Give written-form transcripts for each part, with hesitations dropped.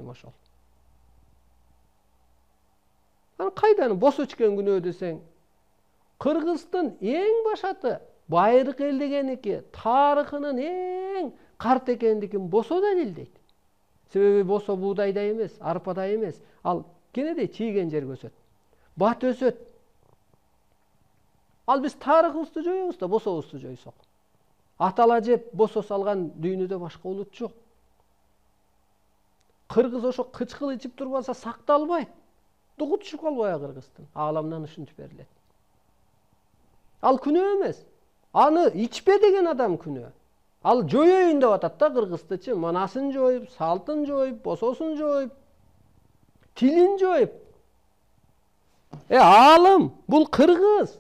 ошол. Аны кайдан босо ичкен күнөө десең, Кыргыздын эң башаты байыркы эл дегеники, тарыхынын эң карт экендигин босо далилдейт. Себеби босо буудайдай эмес, арпадай эмес, ал кенедей чийген жерге өсөт. Бат өсөт. Ал биз тарыхыбызды жоебуз да бособузду жойсок. Атала жеп босо салган дүйнөдө башка улут жок. Кыргыз ошо кычкыл ичип турбаса сакталбайт. Дугу түшүп калбайбы Кыргыздын? Ааламдан ушинтип берилет. Ал күнөө эмес. Аны ичпе деген адам күнөө. Ал жоёюн деп атат да Кыргыздычы. Манасын жоюп, салтын жоюп, бососун жоюп, тилин жоюп. Аалым, бул Кыргыз.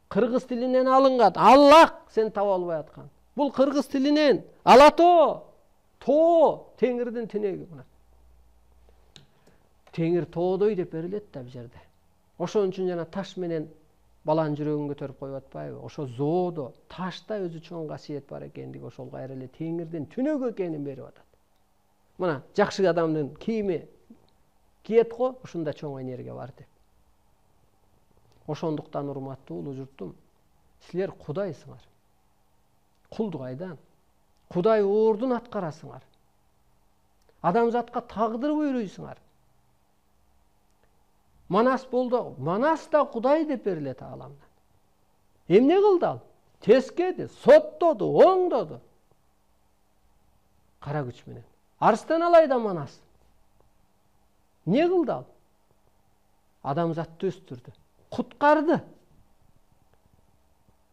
Кыргыз тилинен алынган. Аллах сен таба албай аткан. Бул Кыргыз тилинен Алато, Тоо, Теңирдин тинеги мына. Теңир тоодой деп берилет да бул жерде. Ошон үчүн жана таш менен баланын жүрөгүн көтөрүп коюп атпайбы? Ошо зоодо ташта өзү чоң касиет бар экендиги ошол кайра эле Теңирдин түнөгү экенин берип атат. Мына жакшы адамдын кийими киет го, ушунда чоң энергия бар деп. Ошондуктан урматтуу улуу журтум, силер Кудайсыңар. Кулду кайдан? Кудай ордун аткарасыңар. Адамзатка тагдыр буйруйсуңар. Манас болду. Манас да Кудай деп берилет ааламдан. Эмне кылды ал? Тескеди, соттоду, оңдоду. Кара күч менен. Арстан алай да Манас. Не кылды ал? Адамзатты өстүрдү. Куткарды.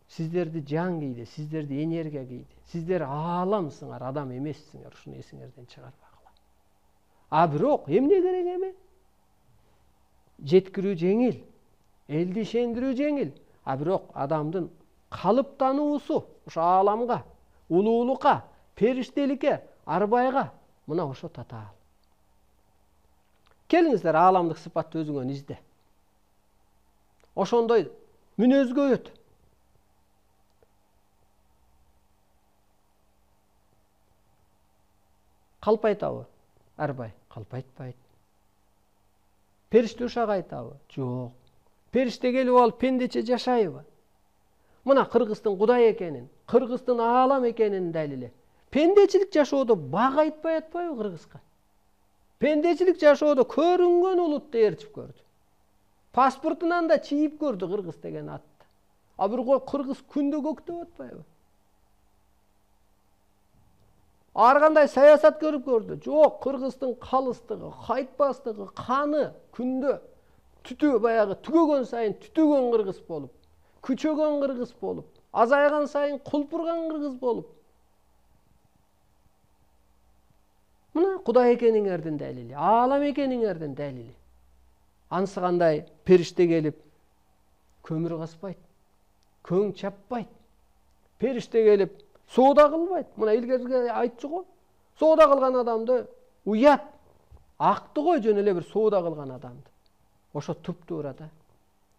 Сиздерди жан кийди, сиздерди энергия кийди. Сиздер ааламсыңар, адам эмессиңер, ушуну эсиңерден чыгарбагыла. А бирок эмне керек эми? Жеткирүү жеңил, элди ишендирүү жеңил. А бирок адамдын калыптануусу ошо ааламга, улуулукка, периштеликке, арбайга мына ошо татаал. Келиңиздер ааламдык сыпатты өзүңөн изде. Ошондой мүнөзгө өт. Калпайтабы? Арбай калпайтпайт. Периште ушак айтабы? Жок. Периште келип алып пендече жашайбы? Мына Кыргыздын Кудай экенин, Кыргыздын аалам экенин далили. Пендечилик жашоодо бак айтпай атпайбы Кыргызга? Пендечилик жашоодо көрүнгөн улутты ээрчип көрдү. Паспортунан да чийип көрдү Кыргыз деген атты. А бирок Кыргыз күндө көктөп атпайбы? Ар кандай саясат көрүп көрдү. Жок, Кыргыздын калыстыгы, кайтпастыгы, каны күндө түтү баягы түгөгөн сайын түтүгөн Кыргыз болуп, күчөгөн Кыргыз болуп, азайган сайын кулпурган Кыргыз болуп. Мына Кудай экениңердин далили, аалам экениңердин далили. Анысы кандай периште келип көмүр каспайт, көң чаппайт. Периште келип соода кылбайт. Мына илгерге айтчу го. Соода кылган адамды уят. Акты кой жөн эле бир соода кылган адамды. Ошо туп-туура да.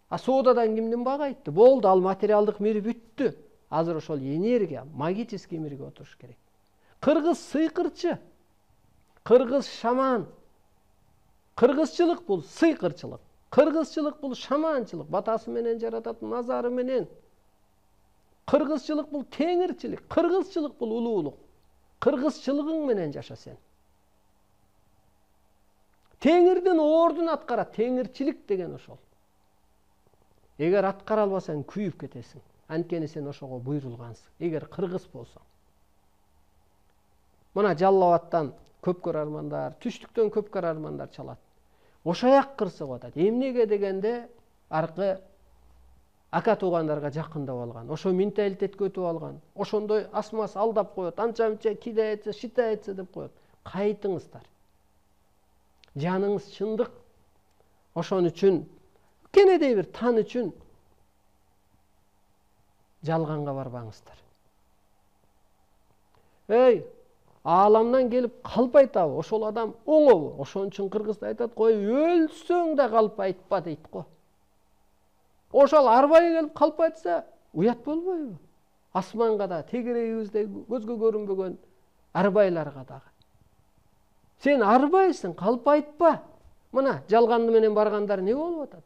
А соодадан кимдин багы айтты? Болду, ал материалдык мири бүттү. Азыр ошол энергия, магический мирге отуруш керек. Кыргыз сыйкырчы. Кыргыз шаман. Кыргызчылык бул сыйкырчылык. Кыргызчылык бул шаманчылык. Батасы менен жаратат, назары менен. Кыргызчылык бул теңирчилик. Кыргызчылык бул улуулук. Кыргызчылыгың менен жаша сен. Теңирдин ордун аткара, теңирчилик деген ошол. Эгер аткара албасаң күйүп кетесиң. Анткени сен ошого буйрулгансың. Эгер кыргыз болсоң. Мына Жалал Абадтан көп көрөрмандар, түштүктөн көп көрөрмандар чалат. Ошаяк кырсыгып атат. Эмнеге дегенде аркы ака туугандарга жакындап алган. Ошо менталитетке өтүп алган. Ошондой асмас алдап коет. Анча-мынча кидайetse, шитайetse деп коет. Кайтыңыздар. Жаныңыз чындык. Ошон үчүн кенедей бир тан үчүн жалганга барбаңыздар. Ааламдан келип калпайтабы? Ошол адам оңобу? Ошон үчүн Кыргызда айтат, кой өлсөң да калпайтпа дейт го. Ошол арбай келип калпайтса, уят болбойбу? Асманга да, тегерегибизде көзгө көрүнбөгөн арбайларга дагы. Сен арбайсың, калп айтпа. Мына жалганды менен баргандар не болуп атат?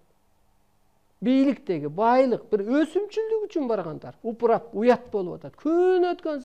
Бийликтеги байлык, бир өсүмчүлдүк үчүн баргандар упурап, уят болуп атат. Күн өткөн